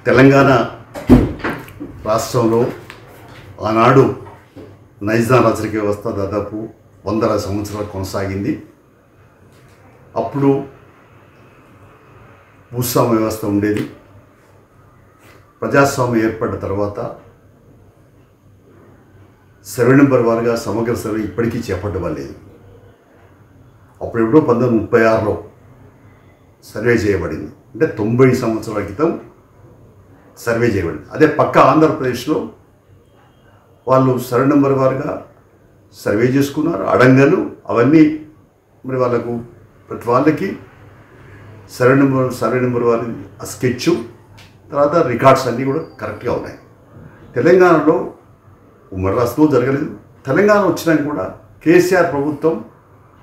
తెలంగాణ రాష్ట్రంలో ఆనాడు నైజాం రాచరిక వ్యవస్థ దాదాపు 100 సంవత్సరాలు కొనసాగింది. అప్పుడు భూస్వామ్య వ్యవస్థ ఉండేది. ప్రజాస్వామ్యం ఏర్పడిన తర్వాత సర్వే నెంబర్ వారుగా సమగ్ర సర్వే ఇప్పటికీ చేపట్టబడలేదు. అప్పుడెప్పుడో 1936లో సర్వే చేయబడింది. అంటే 90 సంవత్సరాల క్రితం సర్వే చేయబడింది. అదే పక్క ఆంధ్రప్రదేశ్లో వాళ్ళు సర్వే నెంబర్ వారుగా సర్వే చేసుకున్నారు. అడంగలు అవన్నీ మరి వాళ్ళకు ప్రతి వాళ్ళకి సర్వే నెంబర్ వారి స్కెచ్ తర్వాత రికార్డ్స్ అన్నీ కూడా కరెక్ట్గా ఉన్నాయి. తెలంగాణలో ఉమ్మడి రాష్ట్రంలో జరగలేదు. తెలంగాణ వచ్చినాక కూడా కేసీఆర్ ప్రభుత్వం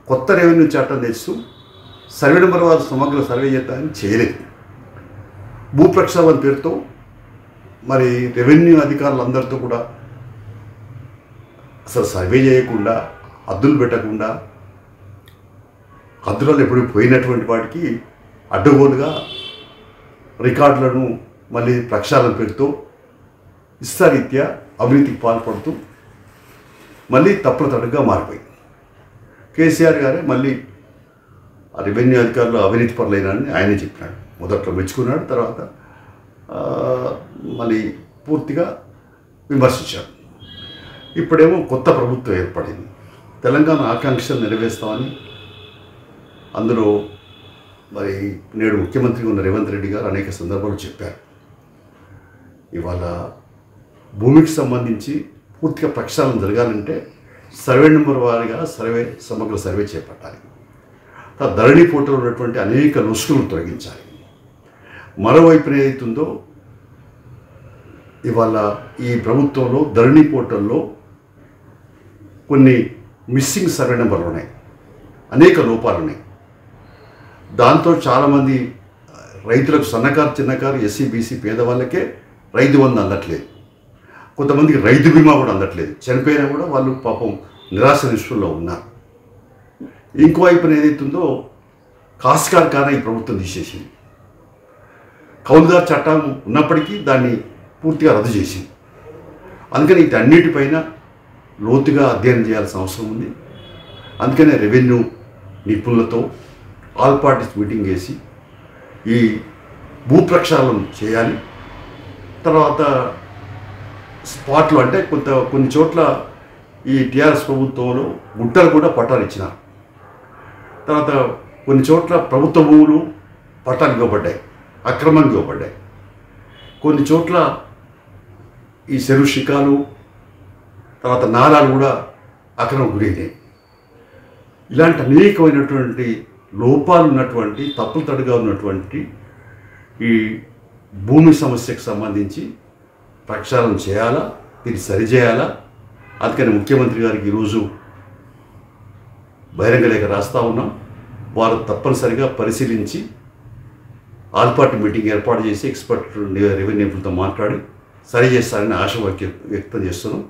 కొత్త రెవెన్యూ చట్టం తెస్తూ సర్వే నెంబర్ వారు సమగ్ర సర్వే చేద్దామని చేయలేదు. భూ ప్రక్షాళన పేరుతో మరి రెవెన్యూ అధికారులందరితో కూడా అసలు సర్వే చేయకుండా హద్దులు పెట్టకుండా హద్దులలో ఎప్పుడు పోయినటువంటి వాటికి అడ్డగోలుగా రికార్డులను మళ్ళీ ప్రక్షాళన పేరుతో ఇష్టారీత్యా అవినీతికి పాల్పడుతూ మళ్ళీ తప్పుడుగా మారిపోయింది. కేసీఆర్ గారే మళ్ళీ ఆ రెవెన్యూ అధికారులు అవినీతి పరులైనని ఆయనే చెప్పినాడు. మొదట్లో మెచ్చుకున్నాడు, తర్వాత మళ్ళీ పూర్తిగా విమర్శించాడు. ఇప్పుడేమో కొత్త ప్రభుత్వం ఏర్పడింది. తెలంగాణ ఆకాంక్షలు నెరవేరుస్తామని అందులో మరి నేడు ముఖ్యమంత్రిగా ఉన్న రేవంత్ రెడ్డి గారు అనేక సందర్భాలు చెప్పారు. ఇవాళ భూమికి సంబంధించి పూర్తిగా ప్రక్షాళన జరగాలంటే సర్వే నెంబర్ వారిగా సమగ్ర సర్వే చేపట్టాలి. ధరణి పోర్టల్లో ఉన్నటువంటి అనేక లొసుగులను తొలగించాలి. మరోవైపు ఏదైతుందో ఇవాళ ఈ ప్రభుత్వంలో ధరణి పోర్టల్లో కొన్ని మిస్సింగ్ సర్వే నెంబర్లు ఉన్నాయి, అనేక లోపాలు ఉన్నాయి. దాంతో చాలామంది రైతులకు సన్నకారు చిన్నకారు ఎస్సీ బీసీ పేదవాళ్ళకే రైతు బంధు అందట్లేదు. కొంతమందికి రైతు బీమా కూడా అందట్లేదు. చనిపోయినా కూడా వాళ్ళు పాపం నిరాశ నిష్ఠుల్లో ఉన్నారు. ఇంకోవైపున ఏదైతుందో కాస్కార్ కాన ఈ ప్రభుత్వం తీసేసింది. కౌలుదారు చట్టం ఉన్నప్పటికీ దాన్ని పూర్తిగా రద్దు చేసింది. అందుకని వీటన్నిటిపైన లోతుగా అధ్యయనం చేయాల్సిన అవసరం ఉంది. అందుకనే రెవెన్యూ నిపుణులతో ఆల్ పార్టీస్ మీటింగ్ చేసి ఈ భూ ప్రక్షాళన చేయాలి. తర్వాత స్పాట్లో అంటే కొన్ని చోట్ల ఈ టీఆర్ఎస్ ప్రభుత్వంలో గుట్టలు కూడా పట్టాలు ఇచ్చినారు. తర్వాత కొన్ని చోట్ల ప్రభుత్వ భూములు పట్టాలు ఇవ్వబడ్డాయి, అక్రమంగా ఇవ్వబడ్డాయి. కొన్ని చోట్ల ఈ చెరువు శిఖాలు తర్వాత నాలాలు కూడా అక్రమం గురైనాయి. ఇలాంటి అనేకమైనటువంటి లోపాలు ఉన్నటువంటి తప్పులు ఉన్నటువంటి ఈ భూమి సమస్యకు సంబంధించి ప్రక్షాళన చేయాలా, దీన్ని సరిచేయాలా. అందుకని ముఖ్యమంత్రి గారికి ఈరోజు బహిరంగ లేఖ రాస్తా ఉన్నాం. వారు తప్పనిసరిగా పరిశీలించి ఆల్ పార్టీ మీటింగ్ ఏర్పాటు చేసి ఎక్స్పర్ట్ రెవెన్యూ నిపుణులతో మాట్లాడి సరి చేస్తారని ఆశ వ్యక్తం చేస్తున్నాం.